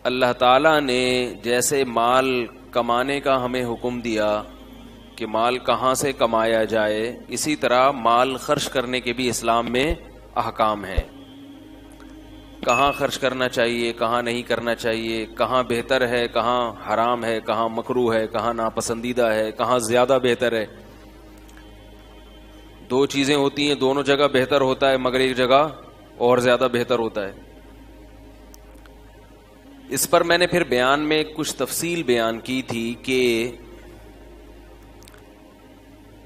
اللہ تعالیٰ نے جیسے مال کمانے کا ہمیں حکم دیا کہ مال کہاں سے کمایا جائے، اسی طرح مال خرچ کرنے کے بھی اسلام میں احکام ہیں. کہاں خرچ کرنا چاہیے، کہاں نہیں کرنا چاہیے، کہاں بہتر ہے، کہاں حرام ہے، کہاں مکروہ ہے، کہاں ناپسندیدہ ہے، کہاں زیادہ بہتر ہے. دو چیزیں ہوتی ہیں، دونوں جگہ بہتر ہوتا ہے مگر ایک جگہ اور زیادہ بہتر ہوتا ہے. اس پر میں نے پھر بیان میں کچھ تفصیل بیان کی تھی کہ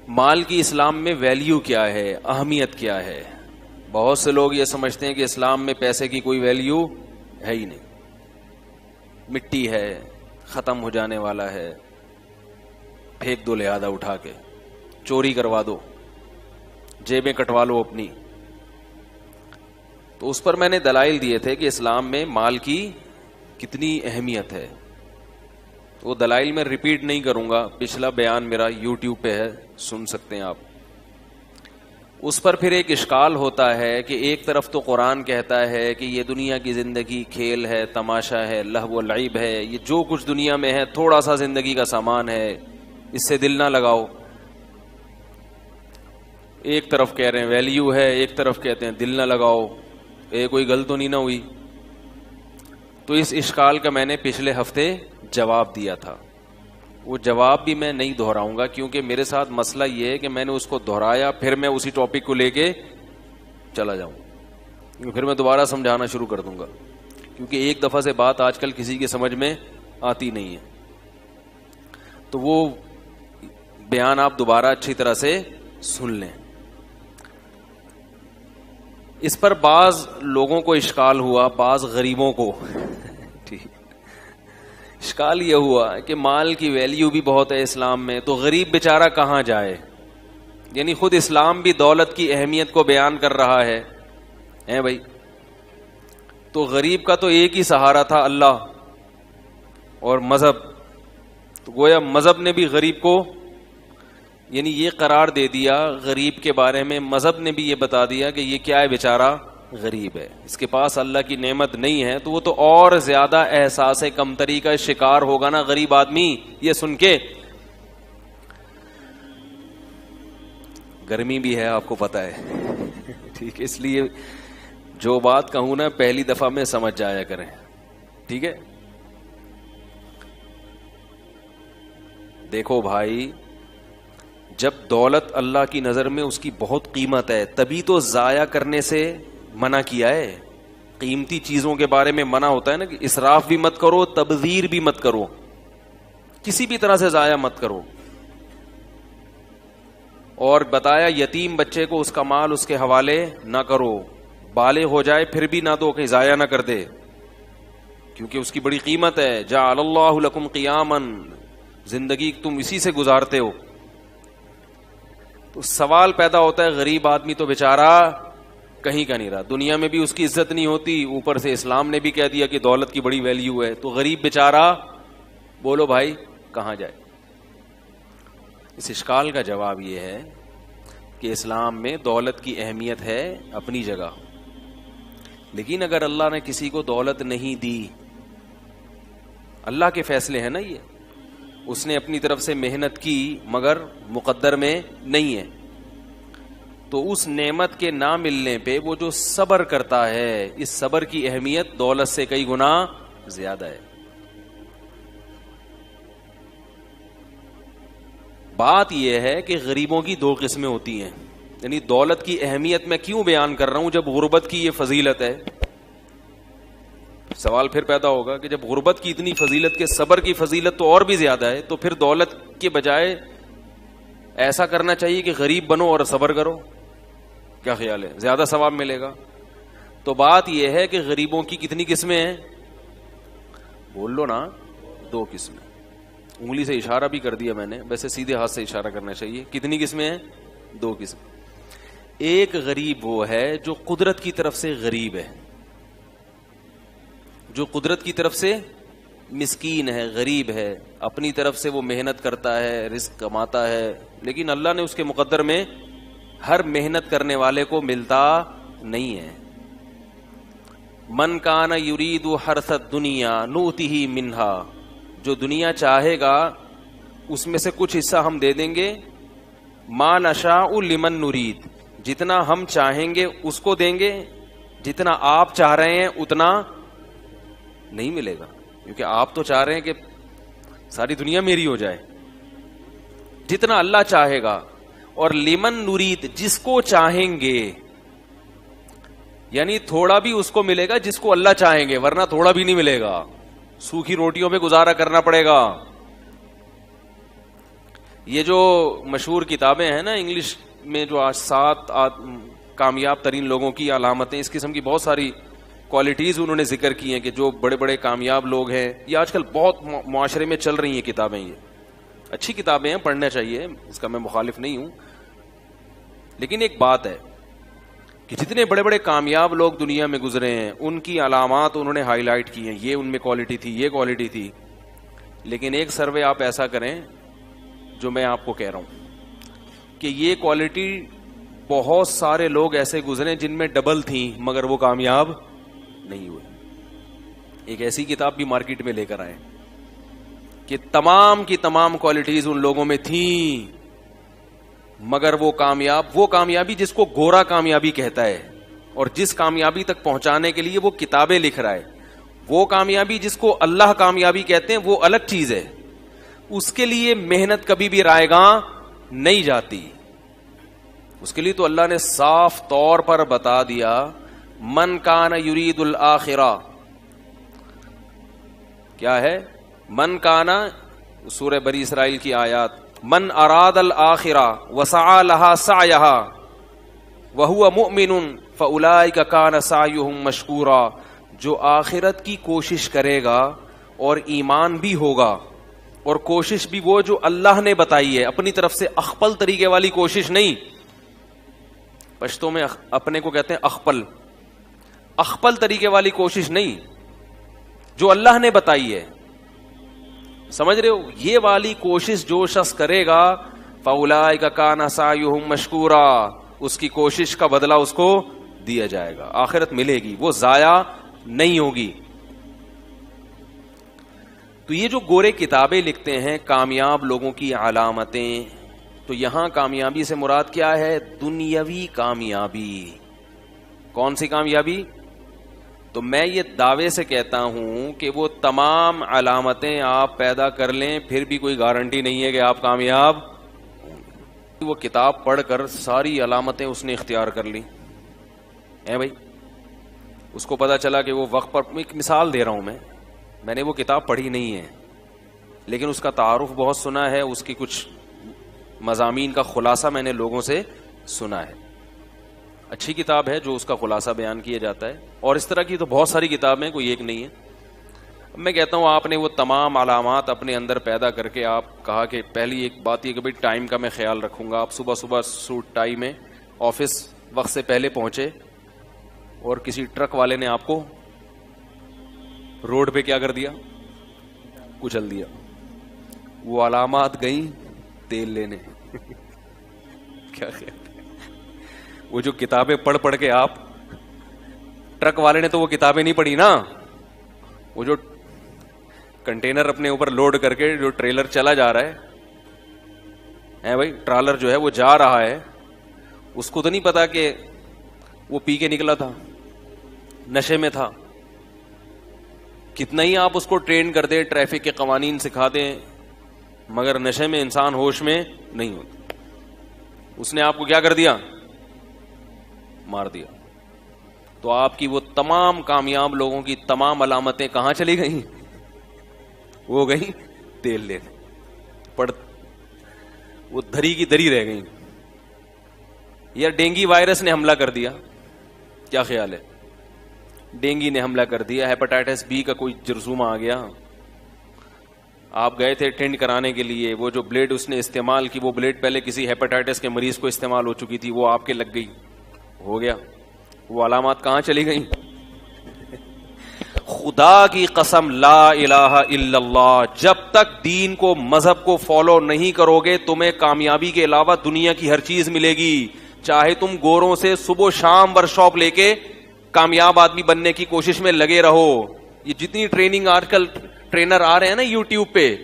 مال کی اسلام میں ویلیو کیا ہے، اہمیت کیا ہے. بہت سے لوگ یہ سمجھتے ہیں کہ اسلام میں پیسے کی کوئی ویلیو ہے ہی نہیں، مٹی ہے، ختم ہو جانے والا ہے، پھینک دو لہذا اٹھا کے، چوری کروا دو، جیبیں کٹوا لو اپنی. تو اس پر میں نے دلائل دیے تھے کہ اسلام میں مال کی کتنی اہمیت ہے. وہ دلائل میں ریپیٹ نہیں کروں گا، پچھلا بیان میرا یوٹیوب پہ ہے، سن سکتے ہیں آپ. اس پر پھر ایک اشکال ہوتا ہے کہ ایک طرف تو قرآن کہتا ہے کہ یہ دنیا کی زندگی کھیل ہے، تماشا ہے، لہو و لعب ہے، یہ جو کچھ دنیا میں ہے تھوڑا سا زندگی کا سامان ہے، اس سے دل نہ لگاؤ. ایک طرف کہہ رہے ہیں ویلیو ہے، ایک طرف کہتے ہیں دل نہ لگاؤ. کوئی غلط تو نہیں نہ ہوئی؟ تو اس اشکال کا میں نے پچھلے ہفتے جواب دیا تھا. وہ جواب بھی میں نہیں دہراؤں گا کیونکہ میرے ساتھ مسئلہ یہ ہے کہ میں نے اس کو دہرایا پھر میں اسی ٹاپک کو لے کے چلا جاؤں، پھر میں دوبارہ سمجھانا شروع کر دوں گا، کیونکہ ایک دفعہ سے بات آج کل کسی کی سمجھ میں آتی نہیں ہے. تو وہ بیان آپ دوبارہ اچھی طرح سے سن لیں. اس پر بعض لوگوں کو اشکال ہوا، بعض غریبوں کو اشکال یہ ہوا کہ مال کی ویلیو بھی بہت ہے اسلام میں، تو غریب بیچارہ کہاں جائے؟ یعنی خود اسلام بھی دولت کی اہمیت کو بیان کر رہا ہے بھائی. تو غریب کا تو ایک ہی سہارا تھا، اللہ اور مذہب. تو گویا مذہب نے بھی غریب کو یعنی یہ قرار دے دیا غریب کے بارے میں، مذہب نے بھی یہ بتا دیا کہ یہ کیا ہے، بیچارہ غریب ہے، اس کے پاس اللہ کی نعمت نہیں ہے. تو وہ تو اور زیادہ احساس کمتری کا شکار ہوگا نا غریب آدمی. یہ سن کے گرمی بھی ہے آپ کو پتہ ہے ٹھیک ہے، اس لیے جو بات کہوں نا پہلی دفعہ میں سمجھ جایا کریں، ٹھیک ہے. دیکھو بھائی، جب دولت اللہ کی نظر میں اس کی بہت قیمت ہے تبھی تو ضائع کرنے سے منع کیا ہے. قیمتی چیزوں کے بارے میں منع ہوتا ہے نا کہ اسراف بھی مت کرو، تبذیر بھی مت کرو، کسی بھی طرح سے ضائع مت کرو. اور بتایا یتیم بچے کو اس کا مال اس کے حوالے نہ کرو، بالغ ہو جائے پھر بھی نہ دو کہ ضائع نہ کر دے، کیونکہ اس کی بڑی قیمت ہے. جعل اللہ لکم قیاما، زندگی تم اسی سے گزارتے ہو. تو سوال پیدا ہوتا ہے غریب آدمی تو بیچارہ کہیں کا نہیں رہا، دنیا میں بھی اس کی عزت نہیں ہوتی، اوپر سے اسلام نے بھی کہہ دیا کہ دولت کی بڑی ویلیو ہے. تو غریب بیچارہ بولو بھائی کہاں جائے؟ اس اشکال کا جواب یہ ہے کہ اسلام میں دولت کی اہمیت ہے اپنی جگہ، لیکن اگر اللہ نے کسی کو دولت نہیں دی، اللہ کے فیصلے ہیں نا، یہ اس نے اپنی طرف سے محنت کی مگر مقدر میں نہیں ہے، تو اس نعمت کے نہ ملنے پہ وہ جو صبر کرتا ہے، اس صبر کی اہمیت دولت سے کئی گنا زیادہ ہے. بات یہ ہے کہ غریبوں کی دو قسمیں ہوتی ہیں. یعنی دولت کی اہمیت میں کیوں بیان کر رہا ہوں جب غربت کی یہ فضیلت ہے؟ سوال پھر پیدا ہوگا کہ جب غربت کی اتنی فضیلت کے صبر کی فضیلت تو اور بھی زیادہ ہے، تو پھر دولت کے بجائے ایسا کرنا چاہیے کہ غریب بنو اور صبر کرو. کیا خیال ہے؟ زیادہ ثواب ملے گا. تو بات یہ ہے کہ غریبوں کی کتنی قسمیں ہیں؟ بول لو نا، دو قسمیں. انگلی سے اشارہ بھی کر دیا میں نے، ویسے سیدھے ہاتھ سے اشارہ کرنا چاہیے. کتنی قسمیں ہیں؟ دو قسم. ایک غریب وہ ہے جو قدرت کی طرف سے غریب ہے، جو قدرت کی طرف سے مسکین ہے، غریب ہے، اپنی طرف سے وہ محنت کرتا ہے، رزق کماتا ہے، لیکن اللہ نے اس کے مقدر میں ہر محنت کرنے والے کو ملتا نہیں ہے. من کان یرید حرث الدنیا نؤتہ منہا، جو دنیا چاہے گا اس میں سے کچھ حصہ ہم دے دیں گے. ما نشاء لمن نرید، جتنا ہم چاہیں گے اس کو دیں گے، جتنا آپ چاہ رہے ہیں اتنا نہیں ملے گا، کیونکہ آپ تو چاہ رہے ہیں کہ ساری دنیا میری ہو جائے. جتنا اللہ چاہے گا. اور لمن نرید، جس کو چاہیں گے، یعنی تھوڑا بھی اس کو ملے گا جس کو اللہ چاہیں گے، ورنہ تھوڑا بھی نہیں ملے گا، سوکھی روٹیوں پہ گزارا کرنا پڑے گا. یہ جو مشہور کتابیں ہیں نا انگلش میں، جو آج 7 کامیاب ترین لوگوں کی علامتیں، اس قسم کی بہت ساری کوالٹیز انہوں نے ذکر کی ہیں کہ جو بڑے بڑے کامیاب لوگ ہیں. یہ آج کل بہت معاشرے میں چل رہی ہیں کتابیں. یہ اچھی کتابیں ہیں، پڑھنا چاہیے، اس کا میں مخالف نہیں ہوں. لیکن ایک بات ہے کہ جتنے بڑے بڑے کامیاب لوگ دنیا میں گزرے ہیں ان کی علامات انہوں نے ہائی لائٹ کی ہیں، یہ ان میں کوالٹی تھی، یہ کوالٹی تھی. لیکن ایک سروے آپ ایسا کریں جو میں آپ کو کہہ رہا ہوں کہ یہ کوالٹی بہت سارے لوگ ایسے گزرے جن میں ڈبل تھیں مگر وہ کامیاب نہیں ہوئے. ایک ایسی کتاب بھی مارکیٹ میں لے کر آئے کہ تمام کی تمام کوالٹیز ان لوگوں میں تھیں مگر وہ کامیابی جس کو گورا کامیابی کہتا ہے اور جس کامیابی تک پہنچانے کے لیے وہ کتابیں لکھ رہا ہے، وہ کامیابی جس کو اللہ کامیابی کہتے ہیں وہ الگ چیز ہے. اس کے لیے محنت کبھی بھی رائے گاں نہیں جاتی. اس کے لیے تو اللہ نے صاف طور پر بتا دیا، من کان یرید الآخرہ. کیا ہے؟ من کانا، سورہ بنی اسرائیل کی آیات، من اراد الآخرہ وسعى لها سعیها وهو مؤمن فاولئک کان سعیهم مشکورا. جو آخرت کی کوشش کرے گا اور ایمان بھی ہوگا، اور کوشش بھی وہ جو اللہ نے بتائی ہے، اپنی طرف سے اخپل طریقے والی کوشش نہیں. پشتوں میں اپنے کو کہتے ہیں اخپل طریقے والی کوشش نہیں، جو اللہ نے بتائی ہے. سمجھ رہے ہو؟ یہ والی کوشش جو شخص کرے گا فاولئک کان سعیہم مشکورا، اس کی کوشش کا بدلہ اس کو دیا جائے گا، آخرت ملے گی، وہ ضائع نہیں ہوگی. تو یہ جو گورے کتابیں لکھتے ہیں کامیاب لوگوں کی علامتیں، تو یہاں کامیابی سے مراد کیا ہے؟ دنیاوی کامیابی. کون سی کامیابی؟ تو میں یہ دعوے سے کہتا ہوں کہ وہ تمام علامتیں آپ پیدا کر لیں پھر بھی کوئی گارنٹی نہیں ہے کہ آپ کامیاب. وہ کتاب پڑھ کر ساری علامتیں اس نے اختیار کر لی ہیں بھائی، اس کو پتا چلا کہ وہ وقت پر، ایک مثال دے رہا ہوں میں نے وہ کتاب پڑھی نہیں ہے لیکن اس کا تعارف بہت سنا ہے، اس کی کچھ مضامین کا خلاصہ میں نے لوگوں سے سنا ہے. اچھی کتاب ہے جو اس کا خلاصہ بیان کیا جاتا ہے، اور اس طرح کی تو بہت ساری کتابیں، کوئی ایک نہیں ہے. میں کہتا ہوں آپ نے وہ تمام علامات اپنے اندر پیدا کر کے، آپ کہا کہ پہلی ایک بات یہ کہ بھائی ٹائم کا میں خیال رکھوں گا. آپ صبح سوٹ ٹائی میں آفس وقت سے پہلے پہنچے اور کسی ٹرک والے نے آپ کو روڈ پہ کیا کر دیا؟ کچل دیا. وہ علامات گئیں تیل لینے. کیا خیال؟ وہ جو کتابیں پڑھ کے آپ، ٹرک والے نے تو وہ کتابیں نہیں پڑھی نا، وہ جو کنٹینر اپنے اوپر لوڈ کر کے جو ٹریلر چلا جا رہا ہے بھائی، ٹرالر جو ہے وہ جا رہا ہے، اس کو تو نہیں پتا کہ وہ پی کے نکلا تھا، نشے میں تھا. کتنا ہی آپ اس کو ٹرین کر دیں، ٹریفک کے قوانین سکھا دیں، مگر نشے میں انسان ہوش میں نہیں ہوتا. اس نے آپ کو کیا کر دیا؟ مار دیا. تو آپ کی وہ تمام کامیاب لوگوں کی تمام علامتیں کہاں چلی گئیں؟ وہ گئی تیل لینے، وہ دھری کی دھری رہ گئی. یا ڈینگی وائرس نے حملہ کر دیا، کیا خیال ہے؟ ڈینگی نے حملہ کر دیا، ہیپاٹائٹس بی کا کوئی جرثومہ آ گیا، آپ گئے تھے ٹینڈ کرانے کے لیے، وہ جو بلیڈ اس نے استعمال کی، وہ بلیڈ پہلے کسی ہیپاٹائٹس کے مریض کو استعمال ہو چکی تھی، وہ آپ کے لگ گئی، ہو گیا. وہ علامات کہاں چلی گئیں؟ خدا کی قسم لا الہ الا اللہ، جب تک دین کو، مذہب کو فالو نہیں کرو گے تمہیں کامیابی کے علاوہ دنیا کی ہر چیز ملے گی. چاہے تم گوروں سے صبح و شام ورک شاپ لے کے کامیاب آدمی بننے کی کوشش میں لگے رہو. یہ جتنی ٹریننگ آج کل ٹرینر آ رہے ہیں نا یوٹیوب پہ,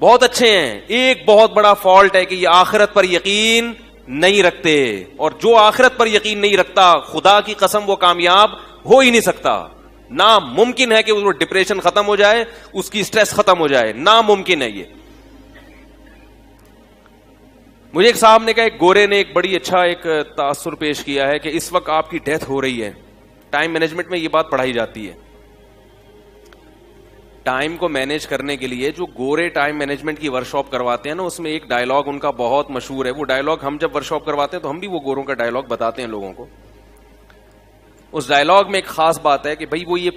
بہت اچھے ہیں. ایک بہت بڑا فالٹ ہے کہ یہ آخرت پر یقین نہیں رکھتے, اور جو آخرت پر یقین نہیں رکھتا خدا کی قسم وہ کامیاب ہو ہی نہیں سکتا. ناممکن ہے کہ وہ ڈپریشن ختم ہو جائے, اس کی سٹریس ختم ہو جائے, ناممکن ہے یہ. مجھے ایک صاحب نے کہا, ایک گورے نے ایک بڑی اچھا ایک تاثر پیش کیا ہے کہ اس وقت آپ کی ڈیتھ ہو رہی ہے. ٹائم مینجمنٹ میں یہ بات پڑھائی جاتی ہے. ٹائم کو مینج کرنے کے لیے جو گورے ٹائم مینجمنٹ کی ورکشاپ کرواتے ہیں نا, اس میں ایک ڈائلاگ ان کا بہت مشہور ہے. وہ ڈائلاگ ہم جب ورکشاپ کرواتے ہیں تو ہم بھی وہ گوروں کا ڈائلاگ بتاتے ہیں لوگوں کو. اس ڈائلاگ میں ایک خاص بات ہے کہ بھائی وہ یہ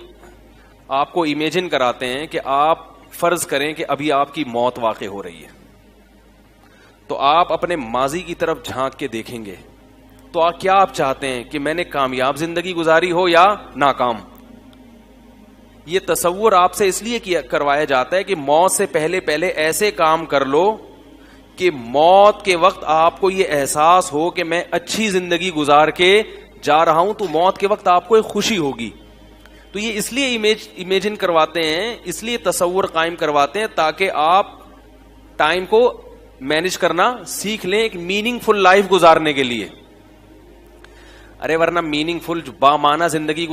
آپ کو امیجن کراتے ہیں کہ آپ فرض کریں کہ ابھی آپ کی موت واقع ہو رہی ہے, تو آپ اپنے ماضی کی طرف جھانک کے دیکھیں گے تو کیا آپ چاہتے ہیں کہ میں نے کامیاب زندگی گزاری ہو یا ناکام. یہ تصور آپ سے اس لیے کروایا جاتا ہے کہ موت سے پہلے ایسے کام کر لو کہ موت کے وقت آپ کو یہ احساس ہو کہ میں اچھی زندگی گزار کے جا رہا ہوں, تو موت کے وقت آپ کو ایک خوشی ہوگی. تو یہ اس لیے امیجن کرواتے ہیں, اس لیے تصور قائم کرواتے ہیں تاکہ آپ ٹائم کو مینج کرنا سیکھ لیں ایک میننگ فل لائف گزارنے کے لیے. ارے ورنہ میننگ فل بامعنی زندگی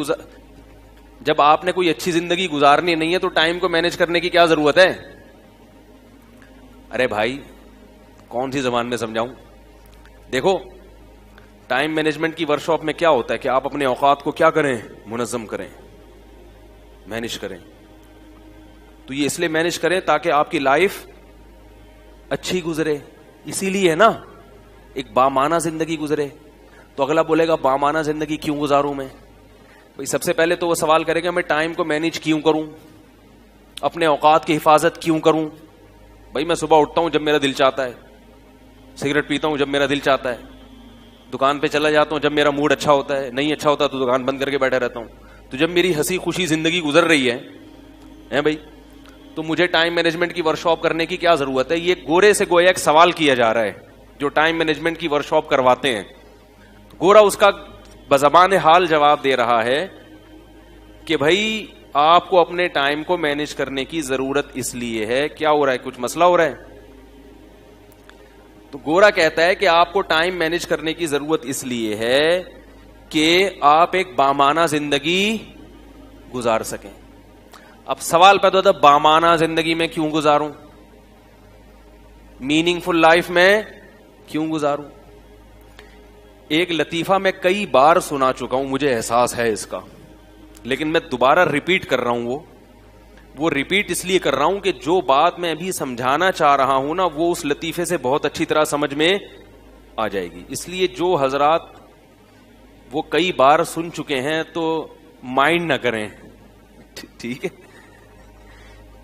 جب آپ نے کوئی اچھی زندگی گزارنی نہیں ہے تو ٹائم کو مینج کرنے کی کیا ضرورت ہے؟ ارے بھائی کون سی زبان میں سمجھاؤں. دیکھو ٹائم مینجمنٹ کی ورکشاپ میں کیا ہوتا ہے کہ آپ اپنے اوقات کو کیا کریں, منظم کریں, مینج کریں. تو یہ اس لیے مینج کریں تاکہ آپ کی لائف اچھی گزرے. اسی لیے ہے نا ایک بامعنی زندگی گزرے. تو اگلا بولے گا بامعنی زندگی کیوں گزاروں میں؟ بھائی سب سے پہلے تو وہ سوال کرے گا میں ٹائم کو مینج کیوں کروں, اپنے اوقات کی حفاظت کیوں کروں. بھائی میں صبح اٹھتا ہوں جب میرا دل چاہتا ہے, سگریٹ پیتا ہوں جب میرا دل چاہتا ہے, دکان پہ چلا جاتا ہوں جب میرا موڈ اچھا ہوتا ہے, نہیں اچھا ہوتا تو دکان بند کر کے بیٹھا رہتا ہوں. تو جب میری ہنسی خوشی زندگی گزر رہی ہے بھائی, تو مجھے ٹائم مینجمنٹ کی ورکشاپ کرنے کی کیا ضرورت ہے؟ یہ گورے سے گویا ایک سوال کیا جا رہا ہے جو ٹائم مینجمنٹ کی ورکشاپ کرواتے ہیں. گورا اس کا بزبان حال جواب دے رہا ہے کہ بھائی آپ کو اپنے ٹائم کو مینج کرنے کی ضرورت اس لیے ہے. کیا ہو رہا ہے, کچھ مسئلہ ہو رہا ہے؟ تو گورا کہتا ہے کہ آپ کو ٹائم مینج کرنے کی ضرورت اس لیے ہے کہ آپ ایک بامعنی زندگی گزار سکیں. اب سوال پیدا ہوتا ہے بامعنی زندگی میں کیوں گزاروں, میننگ فل لائف میں کیوں گزاروں؟ ایک لطیفہ میں کئی بار سنا چکا ہوں, مجھے احساس ہے اس کا, لیکن میں دوبارہ ریپیٹ کر رہا ہوں. وہ ریپیٹ اس لیے کر رہا ہوں کہ جو بات میں ابھی سمجھانا چاہ رہا ہوں نا وہ اس لطیفے سے بہت اچھی طرح سمجھ میں آ جائے گی. اس لیے جو حضرات وہ کئی بار سن چکے ہیں تو مائنڈ نہ کریں, ٹھیک ہے,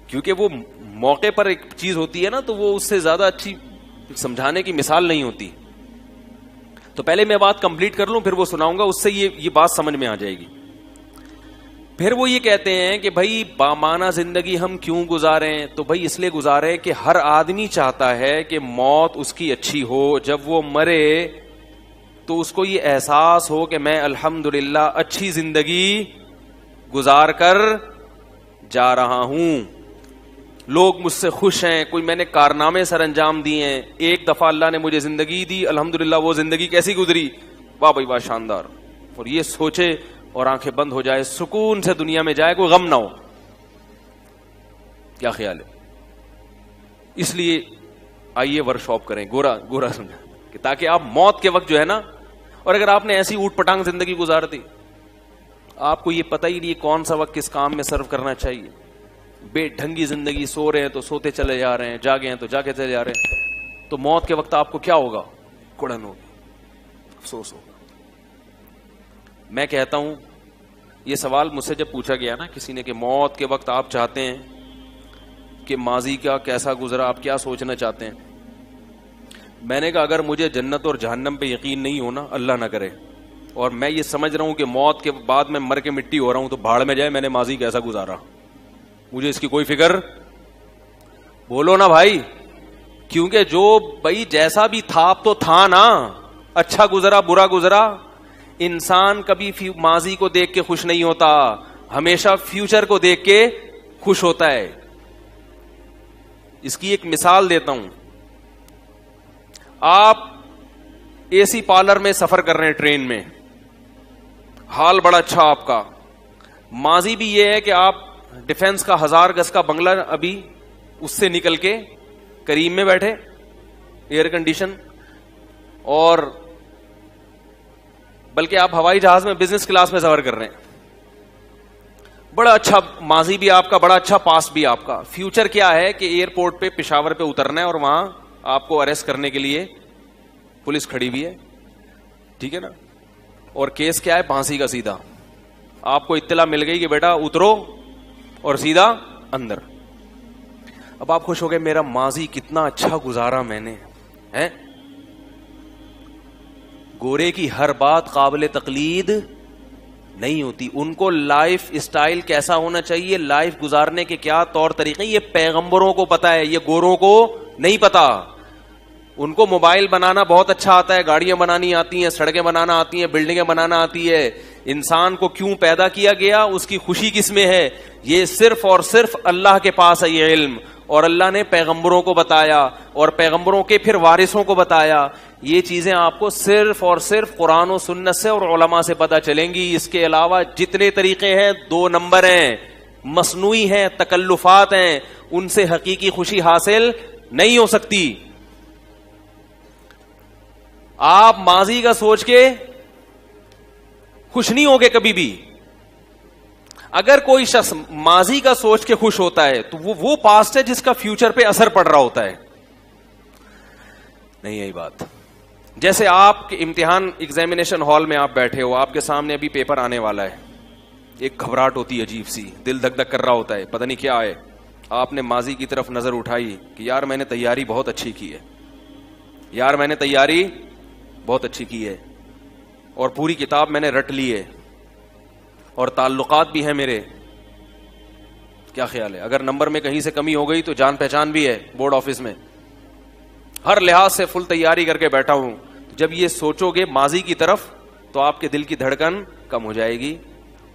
کیونکہ وہ موقع پر ایک چیز ہوتی ہے نا تو وہ اس سے زیادہ اچھی سمجھانے کی مثال نہیں ہوتی. تو پہلے میں بات کمپلیٹ کر لوں پھر وہ سناؤں گا, اس سے یہ بات سمجھ میں آ جائے گی. پھر وہ یہ کہتے ہیں کہ بھائی بامعنی زندگی ہم کیوں گزاریں؟ تو بھائی اس لیے گزاریں کہ ہر آدمی چاہتا ہے کہ موت اس کی اچھی ہو, جب وہ مرے تو اس کو یہ احساس ہو کہ میں الحمدللہ اچھی زندگی گزار کر جا رہا ہوں, لوگ مجھ سے خوش ہیں, کوئی میں نے کارنامے سر انجام دیے ہیں, ایک دفعہ اللہ نے مجھے زندگی دی, الحمدللہ وہ زندگی کیسی گزری, واہ بھائی واہ شاندار. اور یہ سوچے اور آنکھیں بند ہو جائے, سکون سے دنیا میں جائے, کوئی غم نہ ہو. کیا خیال ہے؟ اس لیے آئیے ورکشاپ کریں. گورا سمجھا کہ تاکہ آپ موت کے وقت جو ہے نا, اور اگر آپ نے ایسی اوٹ پٹانگ زندگی گزار دی, آپ کو یہ پتہ ہی نہیں کون سا وقت کس کام میں سرو کرنا چاہیے, بے ڈھنگی زندگی, سو رہے ہیں تو سوتے چلے جا رہے ہیں, جاگے ہیں تو جاگے چلے جا رہے ہیں, تو موت کے وقت آپ کو کیا ہوگا؟ کڑن ہوگی, افسوس ہوگا. میں کہتا ہوں یہ سوال مجھ سے جب پوچھا گیا نا کسی نے کہ موت کے وقت آپ چاہتے ہیں کہ ماضی کا کیسا گزرا, آپ کیا سوچنا چاہتے ہیں؟ میں نے کہا اگر مجھے جنت اور جہنم پہ یقین نہیں ہونا, اللہ نہ کرے, اور میں یہ سمجھ رہا ہوں کہ موت کے بعد میں مر کے مٹی ہو رہا ہوں, تو بھاڑ میں جائے میں نے ماضی کیسا گزارا, مجھے اس کی کوئی فکر. بولو نا بھائی, کیونکہ جو بھائی جیسا بھی تھا اب تو تھا نا, اچھا گزرا برا گزرا, انسان کبھی ماضی کو دیکھ کے خوش نہیں ہوتا, ہمیشہ فیوچر کو دیکھ کے خوش ہوتا ہے. اس کی ایک مثال دیتا ہوں. آپ اے سی پارلر میں سفر کر رہے ہیں ٹرین میں, حال بڑا اچھا آپ کا. ماضی بھی یہ ہے کہ آپ ڈیفنس کا 1000 گز کا بنگلہ ابھی اس سے نکل کے کریم میں بیٹھے, ایئر کنڈیشن, اور بلکہ آپ ہوائی جہاز میں بزنس کلاس میں سفر کر رہے ہیں. بڑا اچھا ماضی بھی آپ کا, بڑا اچھا پاسٹ بھی آپ کا. فیوچر کیا ہے کہ ایئرپورٹ پہ پشاور پہ اترنا ہے اور وہاں آپ کو اریسٹ کرنے کے لیے پولیس کھڑی ہوئی ہے, ٹھیک ہے نا, اور کیس کیا ہے, پھانسی کا سیدھا. آپ کو اطلاع مل گئی کہ بیٹا اترو اور سیدھا اندر. اب آپ خوش ہو گئے, میرا ماضی کتنا اچھا گزارا میں نے. گورے کی ہر بات قابل تقلید نہیں ہوتی. ان کو لائف اسٹائل کیسا ہونا چاہیے, لائف گزارنے کے کیا طور طریقے, یہ پیغمبروں کو پتا ہے, یہ گوروں کو نہیں پتا. ان کو موبائل بنانا بہت اچھا آتا ہے, گاڑیاں بنانی آتی ہیں, سڑکیں بنانا آتی ہیں, بلڈنگیں بنانا آتی ہے. انسان کو کیوں پیدا کیا گیا, اس کی خوشی کس میں ہے, یہ صرف اور صرف اللہ کے پاس ہے یہ علم. اور اللہ نے پیغمبروں کو بتایا, اور پیغمبروں کے پھر وارثوں کو بتایا. یہ چیزیں آپ کو صرف اور صرف قرآن و سنت سے اور علماء سے پتہ چلیں گی. اس کے علاوہ جتنے طریقے ہیں 2 نمبر ہیں, مصنوعی ہیں, تکلفات ہیں, ان سے حقیقی خوشی حاصل نہیں ہو سکتی. آپ ماضی کا سوچ کے خوش نہیں ہوگے کبھی بھی. اگر کوئی شخص ماضی کا سوچ کے خوش ہوتا ہے تو وہ پاسٹ ہے جس کا فیوچر پہ اثر پڑ رہا ہوتا ہے. نہیں یہی بات. جیسے آپ کے امتحان ایگزامینیشن ہال میں آپ بیٹھے ہو, آپ کے سامنے ابھی پیپر آنے والا ہے, ایک گھبراہٹ ہوتی ہے عجیب سی, دل دھک دھک کر رہا ہوتا ہے, پتہ نہیں کیا ہے. آپ نے ماضی کی طرف نظر اٹھائی کہ یار میں نے تیاری بہت اچھی کی ہے, یار میں نے تیاری بہت اچھی کی ہے, اور پوری کتاب میں نے رٹ لی ہے, اور تعلقات بھی ہیں میرے. کیا خیال ہے, اگر نمبر میں کہیں سے کمی ہو گئی تو جان پہچان بھی ہے بورڈ آفس میں, ہر لحاظ سے فل تیاری کر کے بیٹھا ہوں. جب یہ سوچو گے ماضی کی طرف تو آپ کے دل کی دھڑکن کم ہو جائے گی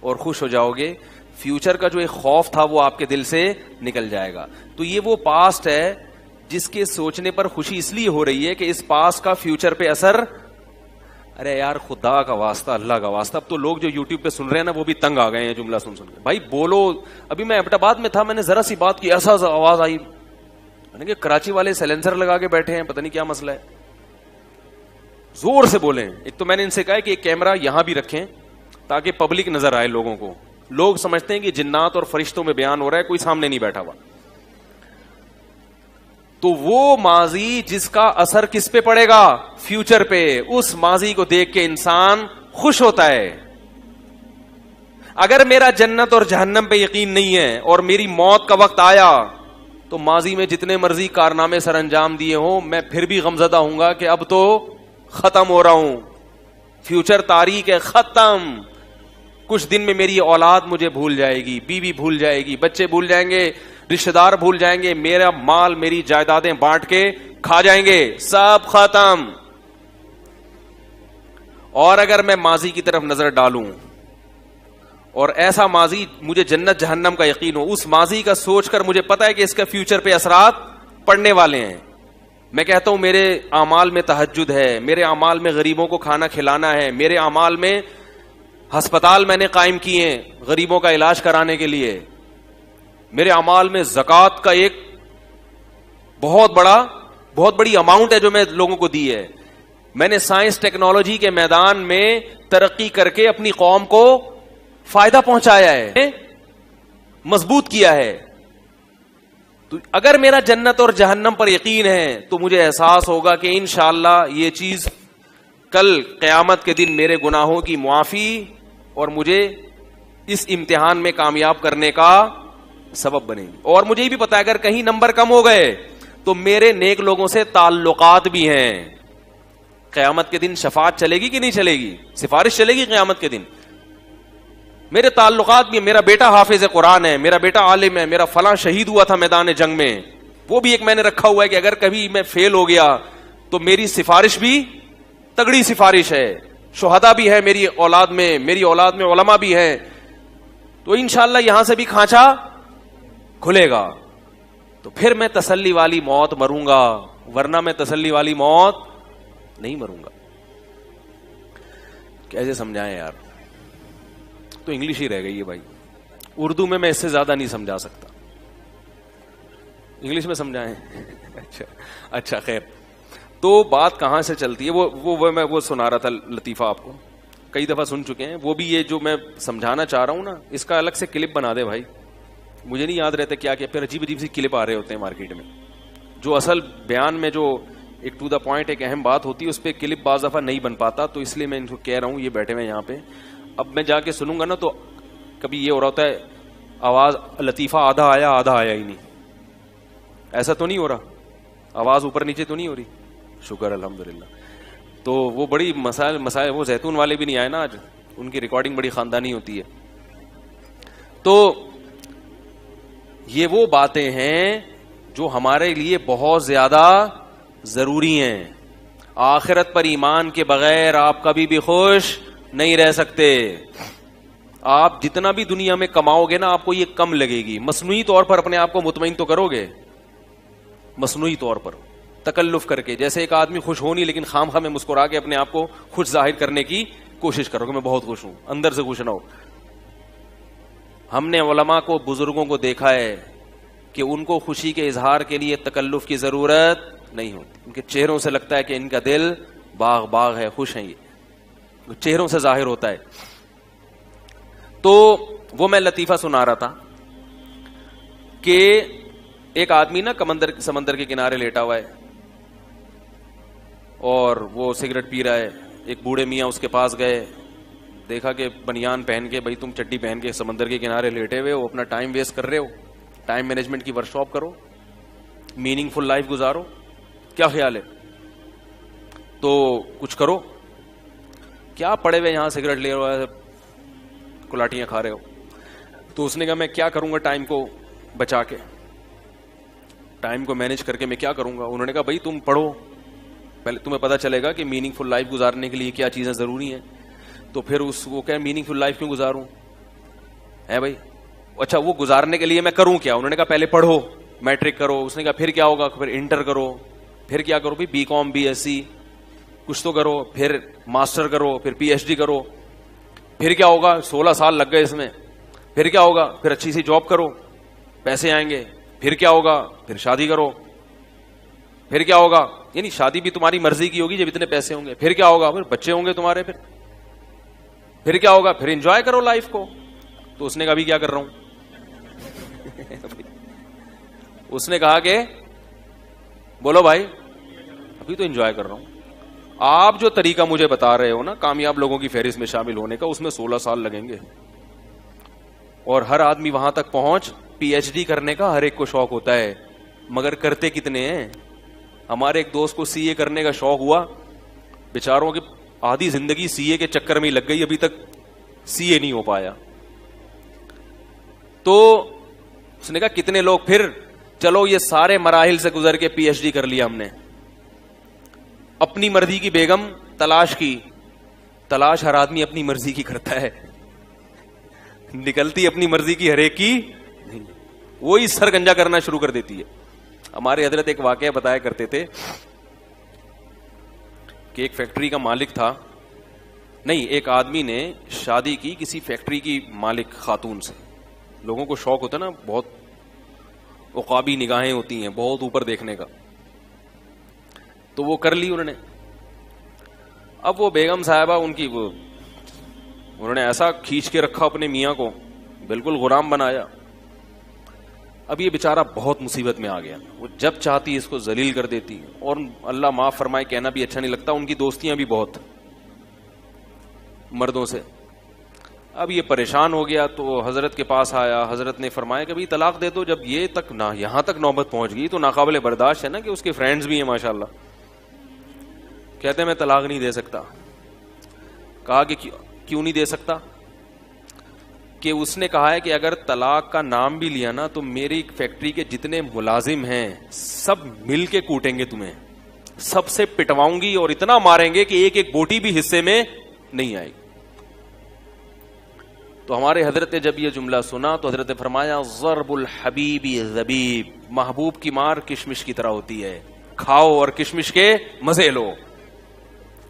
اور خوش ہو جاؤ گے. فیوچر کا جو ایک خوف تھا وہ آپ کے دل سے نکل جائے گا. تو یہ وہ پاسٹ ہے جس کے سوچنے پر خوشی اس لیے ہو رہی ہے کہ اس پاسٹ کا فیوچر پہ اثر. ارے یار خدا کا واسطہ, اللہ کا واسطہ, اب تو لوگ جو یوٹیوب پہ سن رہے ہیں نا وہ بھی تنگ آ گئے ہیں جملہ سن کے. بھائی بولو. ابھی میں ایبٹ آباد میں تھا, میں نے ذرا سی بات کی, ایسا آواز آئی, میں نے کہ کراچی والے سیلنسر لگا کے بیٹھے ہیں, پتہ نہیں کیا مسئلہ ہے, زور سے بولیں. ایک تو میں نے ان سے کہا کہ ایک کیمرہ یہاں بھی رکھیں تاکہ پبلک نظر آئے لوگوں کو. لوگ سمجھتے ہیں کہ جنات اور فرشتوں میں بیان ہو رہا ہے, کوئی سامنے نہیں بیٹھا ہوا. تو وہ ماضی جس کا اثر کس پہ پڑے گا, فیوچر پہ, اس ماضی کو دیکھ کے انسان خوش ہوتا ہے. اگر میرا جنت اور جہنم پہ یقین نہیں ہے اور میری موت کا وقت آیا تو ماضی میں جتنے مرضی کارنامے سر انجام دیے ہوں میں پھر بھی غمزدہ ہوں گا کہ اب تو ختم ہو رہا ہوں, فیوچر تاریخ ہے, ختم. کچھ دن میں میری اولاد مجھے بھول جائے گی, بیوی بھول جائے گی, بچے بھول جائیں گے, رشتہ دار بھول جائیں گے, میرا مال میری جائیدادیں بانٹ کے کھا جائیں گے, سب ختم. اور اگر میں ماضی کی طرف نظر ڈالوں اور ایسا ماضی مجھے جنت جہنم کا یقین ہو, اس ماضی کا سوچ کر مجھے پتا ہے کہ اس کا فیوچر پہ اثرات پڑنے والے ہیں. میں کہتا ہوں میرے اعمال میں تہجد ہے, میرے اعمال میں غریبوں کو کھانا کھلانا ہے, میرے اعمال میں ہسپتال میں نے قائم کیے ہیں غریبوں کا علاج کرانے کے لیے, میرے اعمال میں زکوٰۃ کا ایک بہت بڑی اماؤنٹ ہے جو میں لوگوں کو دی ہے. میں نے سائنس ٹیکنالوجی کے میدان میں ترقی کر کے اپنی قوم کو فائدہ پہنچایا ہے, مضبوط کیا ہے. تو اگر میرا جنت اور جہنم پر یقین ہے تو مجھے احساس ہوگا کہ انشاءاللہ یہ چیز کل قیامت کے دن میرے گناہوں کی معافی اور مجھے اس امتحان میں کامیاب کرنے کا سبب بنے گی. اور مجھے بھی پتا ہے اگر کہیں نمبر کم ہو گئے تو میرے نیک لوگوں سے تعلقات بھی ہیں. قیامت کے دن شفاعت چلے گی کہ نہیں چلے گی, سفارش چلے گی قیامت کے دن. میرے تعلقات بھی, میرا بیٹا حافظ قرآن ہے, میرا بیٹا عالم ہے, میرا فلاں شہید ہوا تھا میدان جنگ میں, وہ بھی ایک میں نے رکھا ہوا ہے کہ اگر کبھی میں فیل ہو گیا تو میری سفارش بھی تگڑی سفارش ہے. شہداء بھی ہیں میری اولاد میں, میری اولاد میں علماء بھی ہیں, تو انشاءاللہ یہاں سے بھی کھانچا کھلے گا. تو پھر میں تسلی والی موت مروں گا, ورنہ میں تسلی والی موت نہیں مروں گا. کیسے سمجھائیں یار؟ تو انگلش ہی رہ گئی ہے بھائی, اردو میں اس سے زیادہ نہیں سمجھا سکتا. انگلش میں سمجھائیں؟ اچھا خیر. تو بات کہاں سے چلتی ہے, میں وہ سنا رہا تھا لطیفہ, آپ کو کئی دفعہ سن چکے ہیں وہ بھی. یہ جو میں سمجھانا چاہ رہا ہوں نا, اس کا الگ سے کلپ بنا دے بھائی, مجھے نہیں یاد رہتا کیا کیا, پھر عجیب عجیب سی کلپ آ رہے ہوتے ہیں مارکیٹ میں. جو اصل بیان میں جو ایک ٹو دا پوائنٹ ایک اہم بات ہوتی ہے, اس پہ کلپ بعض دفعہ نہیں بن پاتا, تو اس لیے میں ان کو کہہ رہا ہوں, یہ بیٹھے ہوئے یہاں پہ. اب میں جا کے سنوں گا نا, تو کبھی یہ ہو رہا ہوتا ہے آواز لطیفہ آدھا آیا ہی نہیں. ایسا تو نہیں ہو رہا؟ آواز اوپر نیچے تو نہیں ہو رہی؟ شکر الحمدللہ. تو وہ بڑی مسائل وہ زیتون والے بھی نہیں آئے نا آج, ان کی ریکارڈنگ بڑی خاندانی ہوتی ہے. تو یہ وہ باتیں ہیں جو ہمارے لیے بہت زیادہ ضروری ہیں. آخرت پر ایمان کے بغیر آپ کبھی بھی خوش نہیں رہ سکتے. آپ جتنا بھی دنیا میں کماؤ گے نا, آپ کو یہ کم لگے گی. مصنوعی طور پر اپنے آپ کو مطمئن تو کرو گے, مصنوعی طور پر تکلف کر کے. جیسے ایک آدمی خوش ہو نہیں, لیکن خام خواہ میں مسکرا کے اپنے آپ کو خوش ظاہر کرنے کی کوشش کرو کہ میں بہت خوش ہوں, اندر سے خوش نہ ہو. ہم نے علماء کو, بزرگوں کو دیکھا ہے کہ ان کو خوشی کے اظہار کے لیے تکلف کی ضرورت نہیں ہوتی. ان کے چہروں سے لگتا ہے کہ ان کا دل باغ باغ ہے, خوش ہیں, یہ چہروں سے ظاہر ہوتا ہے. تو وہ میں لطیفہ سنا رہا تھا کہ ایک آدمی نا سمندر کے کنارے لیٹا ہوا ہے, اور وہ سگریٹ پی رہا ہے. ایک بوڑھے میاں اس کے پاس گئے, دیکھا کہ بنیان پہن کے, بھائی تم چڈی پہن کے سمندر کے کنارے لیٹے ہوئے ہو, اپنا ٹائم ویسٹ کر رہے ہو, ٹائم مینجمنٹ کی ورکشاپ کرو, میننگ فل لائف گزارو, کیا خیال ہے؟ تو کچھ کرو, کیا پڑے ہوئے یہاں سگریٹ لے رہے ہو, کلاٹیاں کھا رہے ہو. تو اس نے کہا میں کیا کروں گا ٹائم کو بچا کے, ٹائم کو مینج کر کے میں کیا کروں گا. انہوں نے کہا بھائی تم پڑھو, پہلے تمہیں پتا چلے گا کہ میننگ فل لائف گزارنے کے لیے کیا چیزیں ضروری ہیں. تو پھر وہ کہ میننگ فل لائف کیوں گزاروں ہے بھائی؟ اچھا وہ گزارنے کے لیے میں کروں کیا؟ انہوں نے کہا پہلے پڑھو, میٹرک کرو. اس نے کہا پھر کیا ہوگا؟ پھر انٹر کرو. پھر کیا کرو بھائی؟ B com, B S C, کچھ تو کرو. پھر ماسٹر کرو, پھر پی ایچ ڈی کرو. پھر کیا ہوگا؟ 16 سال لگ گئے اس میں. پھر کیا ہوگا؟ پھر اچھی سی جاب کرو, پیسے آئیں گے. پھر کیا ہوگا؟ پھر شادی کرو. پھر کیا ہوگا؟ یعنی شادی بھی تمہاری مرضی کی ہوگی جب اتنے پیسے ہوں گے. پھر کیا ہوگا؟ پھر بچے ہوں گے تمہارے. پھر کیا ہوگا؟ پھر انجوائے کرو لائف کو. تو اس نے کہا ابھی کیا کر رہا ہوں اس نے کہا کہ بولو بھائی, ابھی تو انجوائے کر رہا ہوں. آپ جو طریقہ مجھے بتا رہے ہو نا کامیاب لوگوں کی فہرست میں شامل ہونے کا, اس میں 16 سال لگیں گے. اور ہر آدمی وہاں تک پہنچ, پی ایچ ڈی کرنے کا ہر ایک کو شوق ہوتا ہے, مگر کرتے کتنے ہیں؟ ہمارے ایک دوست کو سی اے کرنے کا شوق ہوا, بیچاروں کی آدھی زندگی سی اے کے چکر میں ہی لگ گئی, ابھی تک سی اے نہیں ہو پایا. تو اس نے کہا کتنے لوگ, پھر چلو یہ سارے مراحل سے گزر کے پی ایچ ڈی کر لیا ہم نے, اپنی مرضی کی بیگم تلاش کی. تلاش ہر آدمی اپنی مرضی کی کرتا ہے, نکلتی اپنی مرضی کی ہر ایک کی, وہی سرگنجا کرنا شروع کر دیتی ہے. ہمارے حضرت ایک واقعہ بتایا کرتے تھے کہ ایک فیکٹری کا مالک تھا, نہیں ایک آدمی نے شادی کی کسی فیکٹری کی مالک خاتون سے. لوگوں کو شوق ہوتا ہے نا, بہت عقابی نگاہیں ہوتی ہیں, بہت اوپر دیکھنے کا. تو وہ کر لی انہوں نے. اب وہ بیگم صاحبہ ان کی, وہ انہوں نے ایسا کھینچ کے رکھا اپنے میاں کو, بالکل غلام بنایا. اب یہ بیچارہ بہت مصیبت میں آ گیا. وہ جب چاہتی اس کو ذلیل کر دیتی, اور اللہ معاف فرمائے کہنا بھی اچھا نہیں لگتا, ان کی دوستیاں بھی بہت مردوں سے. اب یہ پریشان ہو گیا تو حضرت کے پاس آیا. حضرت نے فرمایا کہ بھائی طلاق دے دو. جب یہ تک نہ یہاں تک نوبت پہنچ گئی تو ناقابل برداشت ہے نا, کہ اس کے فرینڈز بھی ہیں ماشاءاللہ. کہتے ہیں میں طلاق نہیں دے سکتا. کہا کہ کیوں نہیں دے سکتا؟ کہ اس نے کہا ہے کہ اگر طلاق کا نام بھی لیا نا تو میری فیکٹری کے جتنے ملازم ہیں سب مل کے کوٹیں گے تمہیں, سب سے پٹواؤں گی اور اتنا ماریں گے کہ ایک ایک بوٹی بھی حصے میں نہیں آئے گی. تو ہمارے حضرت نے جب یہ جملہ سنا تو حضرت نے فرمایا ضرب الحبیب زبیب, محبوب کی مار کشمش کی طرح ہوتی ہے, کھاؤ اور کشمش کے مزے لو,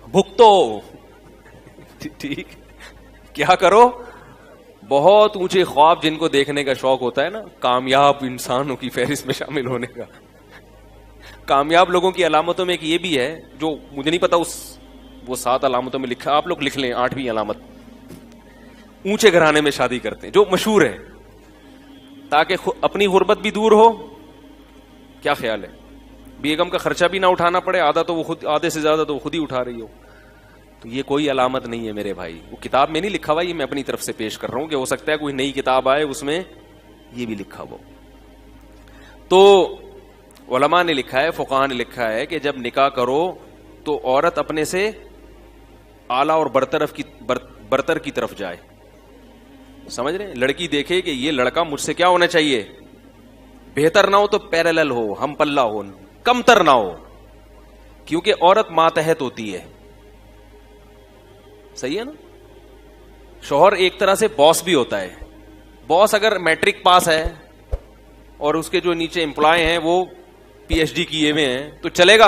بھگتو. ٹھیک, کیا کرو, بہت اونچے خواب جن کو دیکھنے کا شوق ہوتا ہے نا, کامیاب انسانوں کی فہرست میں شامل ہونے کا. کامیاب لوگوں کی علامتوں میں ایک یہ بھی ہے جو مجھے نہیں پتا, وہ 7 علامتوں میں لکھا, آپ لوگ لکھ لیں 8ویں علامت, اونچے گھرانے میں شادی کرتے ہیں جو مشہور ہے, تاکہ اپنی غربت بھی دور ہو. کیا خیال ہے, بیگم کا خرچہ بھی نہ اٹھانا پڑے, آدھے سے زیادہ تو خود ہی اٹھا رہی ہو. تو یہ کوئی علامت نہیں ہے میرے بھائی, وہ کتاب میں نہیں لکھا ہوا, یہ میں اپنی طرف سے پیش کر رہا ہوں کہ ہو سکتا ہے کوئی نئی کتاب آئے اس میں یہ بھی لکھا ہو. تو علماء نے لکھا ہے, فقہاء نے لکھا ہے کہ جب نکاح کرو تو عورت اپنے سے اعلیٰ اور برتر کی طرف جائے. سمجھ رہے ہیں, لڑکی دیکھے کہ یہ لڑکا مجھ سے کیا ہونا چاہیے, بہتر نہ ہو تو پیرالل ہو, ہم پلہ ہو, کم تر نہ ہو, کیونکہ عورت ماتحت ہوتی ہے. صحیح ہے نا. شوہر ایک طرح سے باس بھی ہوتا ہے. باس اگر میٹرک پاس ہے اور اس کے جو نیچے امپلائی ہیں وہ پی ایچ ڈی کیے ہوئے ہیں تو چلے گا,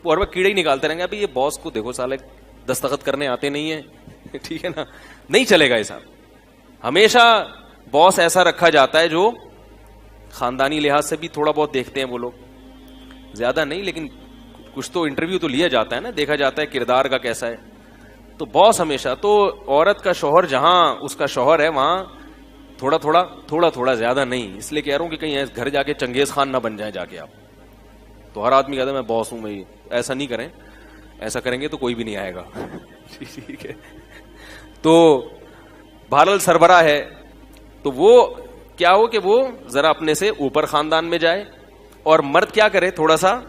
اور وہ کیڑے ہی نکالتے رہیں گے, ابھی یہ باس کو دیکھو سالے دستخط کرنے آتے نہیں ہیں. ٹھیک ہے نا, نہیں چلے گا ایسا. ہمیشہ باس ایسا رکھا جاتا ہے جو خاندانی لحاظ سے بھی تھوڑا بہت دیکھتے ہیں وہ لوگ, زیادہ نہیں لیکن کچھ تو انٹرویو تو لیا جاتا ہے نا, دیکھا جاتا ہے کردار کا کیسا ہے. تو باس ہمیشہ, تو عورت کا شوہر جہاں اس کا شوہر ہے وہاں تھوڑا تھوڑا زیادہ نہیں. اس لیے کہہ رہا ہوں کہ کہیں گھر جا کے چنگیز خان نہ بن جائیں جا کے آپ. تو ہر آدمی کہتا ہے میں باس ہوں, میں ایسا نہیں کریں, ایسا کریں گے تو کوئی بھی نہیں آئے گا. ٹھیک ہے, تو بہرحال سربراہ ہے تو وہ کیا ہو کہ وہ ذرا اپنے سے اوپر خاندان میں جائے, اور مرد کیا کرے, تھوڑا سا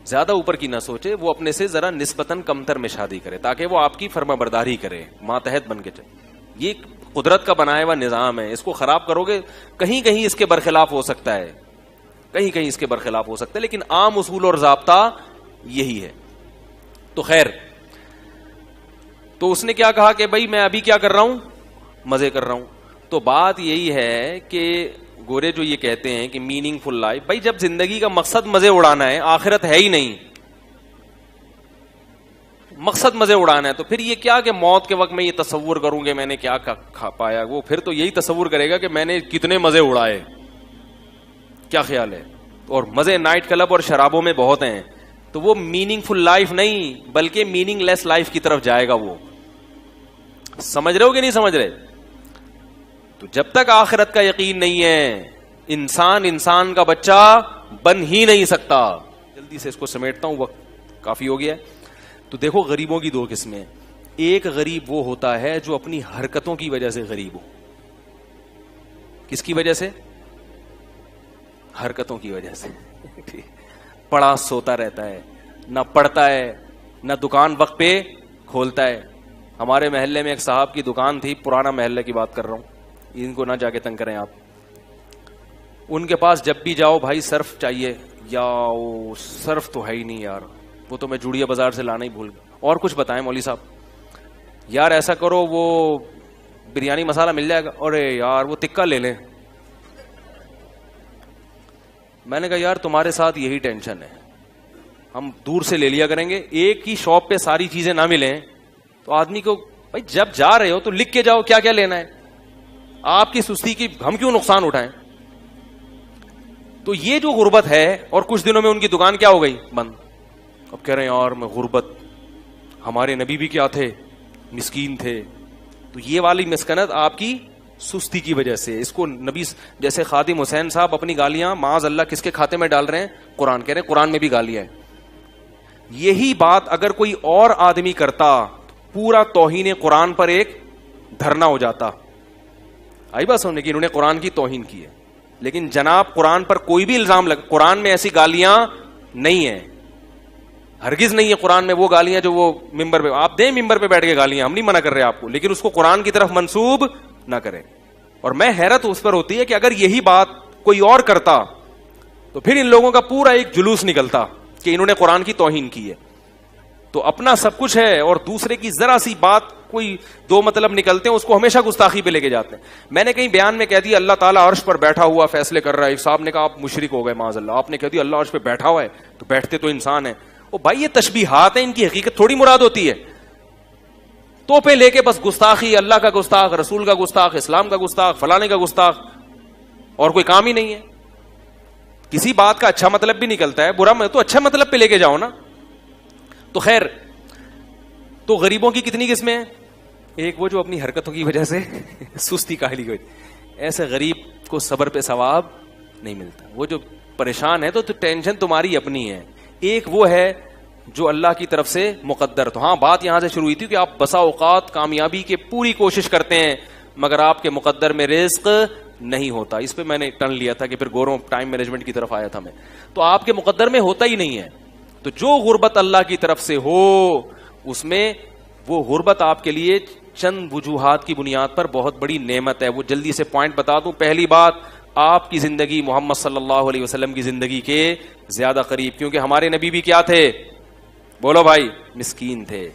زیادہ اوپر کی نہ سوچے, وہ اپنے سے ذرا نسبتاً کمتر میں شادی کرے تاکہ وہ آپ کی فرما برداری کرے, ماتحت بن کے چلے. یہ قدرت کا بنایا ہوا نظام ہے, اس کو خراب کرو گے کہیں کہیں اس کے برخلاف ہو سکتا ہے, کہیں کہیں اس کے برخلاف ہو سکتا ہے, لیکن عام اصول اور ضابطہ یہی ہے. تو خیر, تو اس نے کیا کہا کہ بھائی میں ابھی کیا کر رہا ہوں, مزے کر رہا ہوں. تو بات یہی ہے کہ گورے جو یہ کہتے ہیں کہ میننگ فل لائف, بھائی جب زندگی کا مقصد مزے اڑانا ہے, آخرت ہے ہی نہیں, مقصد مزے اڑانا ہے, تو پھر یہ کیا کہ موت کے وقت میں یہ تصور کروں گے میں نے کیا کھا پایا, وہ پھر تو یہی تصور کرے گا کہ میں نے کتنے مزے اڑائے. کیا خیال ہے, اور مزے نائٹ کلب اور شرابوں میں بہت ہیں, تو وہ میننگ فل لائف نہیں بلکہ میننگ لیس لائف کی طرف جائے گا. وہ سمجھ رہے ہو کہ نہیں سمجھ رہے؟ تو جب تک آخرت کا یقین نہیں ہے انسان کا بچہ بن ہی نہیں سکتا. جلدی سے اس کو سمیٹتا ہوں, وقت کافی ہو گیا ہے. تو دیکھو غریبوں کی 2 قسمیں. ایک غریب وہ ہوتا ہے جو اپنی حرکتوں کی وجہ سے غریب ہو. کس کی وجہ سے؟ حرکتوں کی وجہ سے. پڑا سوتا رہتا ہے, نہ پڑھتا ہے, نہ دکان وقت پہ کھولتا ہے. ہمارے محلے میں ایک صاحب کی دکان تھی, پرانا محلے کی بات کر رہا ہوں, ان کو نہ جا کے تنگ کریں آپ. ان کے پاس جب بھی جاؤ بھائی صرف چاہیے, یا صرف تو ہے ہی نہیں یار, وہ تو میں جوڑیا بازار سے لانا ہی بھول گیا. اور کچھ بتائیں مولوی صاحب, یار ایسا کرو وہ بریانی مسالہ مل جائے گا, ارے یار وہ تکہ لے لیں. میں نے کہا یار تمہارے ساتھ یہی ٹینشن ہے, ہم دور سے لے لیا کریں گے. ایک ہی شاپ پہ ساری چیزیں نہ ملیں تو آدمی کو, بھائی جب جا رہے ہو تو لکھ کے جاؤ کیا کیا لینا ہے, آپ کی سستی کی ہم کیوں نقصان اٹھائیں. تو یہ جو غربت ہے, اور کچھ دنوں میں ان کی دکان کیا ہو گئی, بند. اب کہہ رہے ہیں یار میں غربت, ہمارے نبی بھی کیا تھے, مسکین تھے. تو یہ والی مسکنت آپ کی سستی کی وجہ سے. اس کو نبی جیسے خادم حسین صاحب اپنی گالیاں معاذ اللہ کس کے کھاتے میں ڈال رہے ہیں, قرآن. کہہ رہے ہیں قرآن میں بھی گالیاں ہیں. یہی بات اگر کوئی اور آدمی کرتا, پورا توہین قرآن پر ایک دھرنا ہو جاتا. آئی بات سننے کی, انہوں نے قرآن کی توہین کی ہے. لیکن جناب قرآن پر کوئی بھی الزام قرآن میں ایسی گالیاں نہیں ہیں, ہرگز نہیں ہے قرآن میں وہ گالیاں جو وہ ممبر پہ آپ دیں, ممبر پہ بیٹھ کے گالیاں, ہم نہیں منع کر رہے آپ کو, لیکن اس کو قرآن کی طرف منسوب نہ کریں. اور میں حیرت اس پر ہوتی ہے کہ اگر یہی بات کوئی اور کرتا تو پھر ان لوگوں کا پورا ایک جلوس نکلتا کہ انہوں نے قرآن کی توہین کی ہے. تو اپنا سب کچھ ہے اور دوسرے کی ذرا سی بات کوئی دو مطلب نکلتے ہیں اس کو ہمیشہ گستاخی پہ لے کے جاتے ہیں. میں نے کہیں بیان میں کہہ دیا اللہ تعالیٰ عرش پر بیٹھا ہوا فیصلے کر رہا ہے, ایک صاحب نے کہا آپ مشرک ہو گئے معاذ اللہ. آپ نے کہہ دیا اللہ عرش پہ بیٹھا ہوا ہے, تو بیٹھتے تو انسان ہے. او بھائی یہ تشبیہات ہیں, ان کی حقیقت تھوڑی مراد ہوتی ہے. تو پہ لے کے بس گستاخی, اللہ کا گستاخ, رسول کا گستاخ, اسلام کا گستاخ, فلانے کا گستاخ, اور کوئی کام ہی نہیں ہے. کسی بات کا اچھا مطلب بھی نکلتا ہے, برا میں تو اچھا مطلب پہ لے کے جاؤ نا. تو خیر, تو غریبوں کی کتنی قسمیں ہیں؟ ایک وہ جو اپنی حرکتوں کی وجہ سے سستی کاہلی کی وجہ, ایسے غریب کو صبر پہ ثواب نہیں ملتا. وہ جو پریشان ہے تو ٹینشن تمہاری اپنی ہے. ایک وہ ہے جو اللہ کی طرف سے مقدر. تو ہاں بات یہاں سے شروع ہوئی تھی کہ آپ بسا اوقات کامیابی کی پوری کوشش کرتے ہیں مگر آپ کے مقدر میں رزق نہیں ہوتا. اس پہ میں نے ٹرن لیا تھا کہ پھر گوروں ٹائم مینجمنٹ کی طرف آیا تھا میں. تو آپ کے مقدر میں ہوتا ہی نہیں ہے. تو جو غربت اللہ کی طرف سے ہو اس میں وہ غربت آپ کے لیے چند وجوہات کی بنیاد پر بہت بڑی نعمت ہے. وہ جلدی سے پوائنٹ بتا دوں. پہلی بات, آپ کی زندگی محمد صلی اللہ علیہ وسلم کی زندگی کے زیادہ قریب, کیونکہ ہمارے نبی بھی کیا تھے, بولو بھائی, مسکین تھے,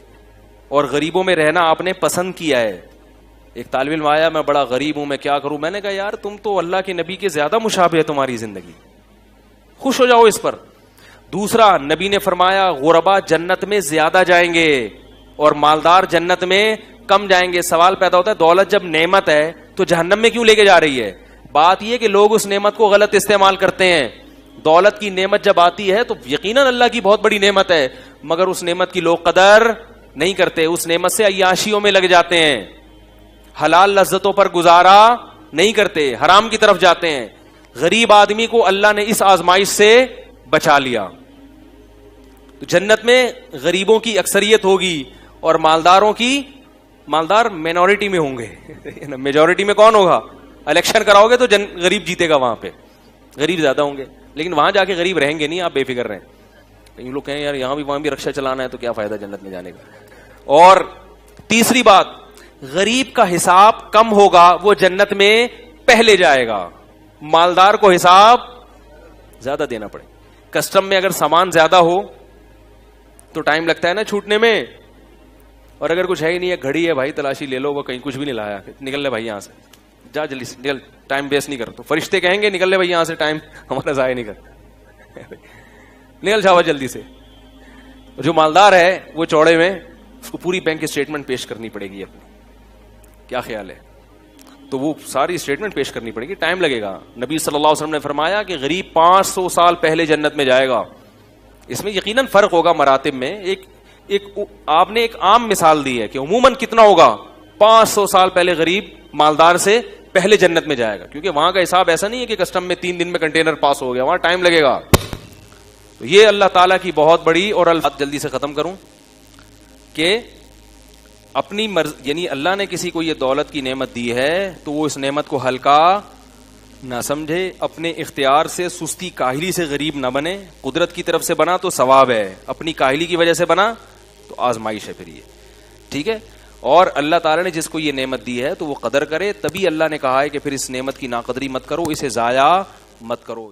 اور غریبوں میں رہنا آپ نے پسند کیا ہے. ایک طالب علم آیا, میں بڑا غریب ہوں, میں کیا کروں. میں نے کہا یار تم تو اللہ کے نبی کے زیادہ مشابہ ہے تمہاری زندگی, خوش ہو جاؤ اس پر. دوسرا, نبی نے فرمایا غربا جنت میں زیادہ جائیں گے اور مالدار جنت میں کم جائیں گے. سوال پیدا ہوتا ہے دولت جب نعمت ہے تو جہنم میں کیوں لے کے جا رہی ہے؟ بات یہ کہ لوگ اس نعمت کو غلط استعمال کرتے ہیں. دولت کی نعمت جب آتی ہے تو یقیناً اللہ کی بہت بڑی نعمت ہے, مگر اس نعمت کی لوگ قدر نہیں کرتے. اس نعمت سے عیاشیوں میں لگ جاتے ہیں, حلال لذتوں پر گزارا نہیں کرتے, حرام کی طرف جاتے ہیں. غریب آدمی کو اللہ نے اس آزمائش سے بچا لیا. تو جنت میں غریبوں کی اکثریت ہوگی اور مالداروں کی, مالدار مینورٹی میں ہوں گے. میجورٹی میں کون ہوگا؟ الیکشن کراؤ گے تو غریب جیتے گا, وہاں پہ غریب زیادہ ہوں گے, لیکن وہاں جا کے غریب رہیں گے نہیں, آپ بے فکر رہیں. کئی لوگ کہیں یار یہاں بھی وہاں بھی رکشہ چلانا ہے تو کیا فائدہ جنت میں جانے کا. اور تیسری بات, غریب کا حساب کم ہوگا, وہ جنت میں پہلے جائے گا. مالدار کو حساب زیادہ دینا پڑے. کسٹم میں اگر سامان زیادہ ہو تو ٹائم لگتا ہے نا چھوٹنے میں, اور اگر کچھ ہے ہی نہیں ہے, گھڑی ہے بھائی تلاشی لے لو, وہ کہیں کچھ بھی نہیں لایا, نکل لے بھائی یہاں سے, جا جلدی سے نکل, ٹائم ویسٹ نہیں کر. تو فرشتے کہیں گے نکل لے بھائی یہاں سے, ٹائم ہمارا ضائع نہیں کر, نکل جاؤ جلدی سے. جو مالدار ہے وہ چوڑے میں اس کو پوری بینک اسٹیٹمنٹ پیش کرنی پڑے گی اپنی. کیا خیال ہے؟ تو وہ ساری اسٹیٹمنٹ پیش کرنی پڑے گی, ٹائم لگے گا. نبی صلی اللہ علیہ وسلم نے فرمایا کہ غریب 500 سال پہلے جنت میں جائے گا. اس میں یقیناً فرق ہوگا مراتب میں. آپ نے ایک عام مثال دی ہے کہ عموماً کتنا ہوگا, 500 سال پہلے غریب مالدار سے پہلے جنت میں جائے گا, کیونکہ وہاں کا حساب ایسا نہیں ہے کہ کسٹم میں 3 دن میں کنٹینر پاس ہو گیا, وہاں ٹائم لگے گا. تو یہ اللہ تعالیٰ کی بہت بڑی, اور جلدی سے ختم کروں کہ اپنی یعنی اللہ نے کسی کو یہ دولت کی نعمت دی ہے تو وہ اس نعمت کو ہلکا نہ سمجھے, اپنے اختیار سے سستی کاہلی سے غریب نہ بنے. قدرت کی طرف سے بنا تو ثواب ہے, اپنی کاہلی کی وجہ سے بنا تو آزمائش ہے پھر یہ, ٹھیک ہے. اور اللہ تعالیٰ نے جس کو یہ نعمت دی ہے تو وہ قدر کرے. تبھی اللہ نے کہا ہے کہ پھر اس نعمت کی ناقدری مت کرو, اسے ضائع مت کرو.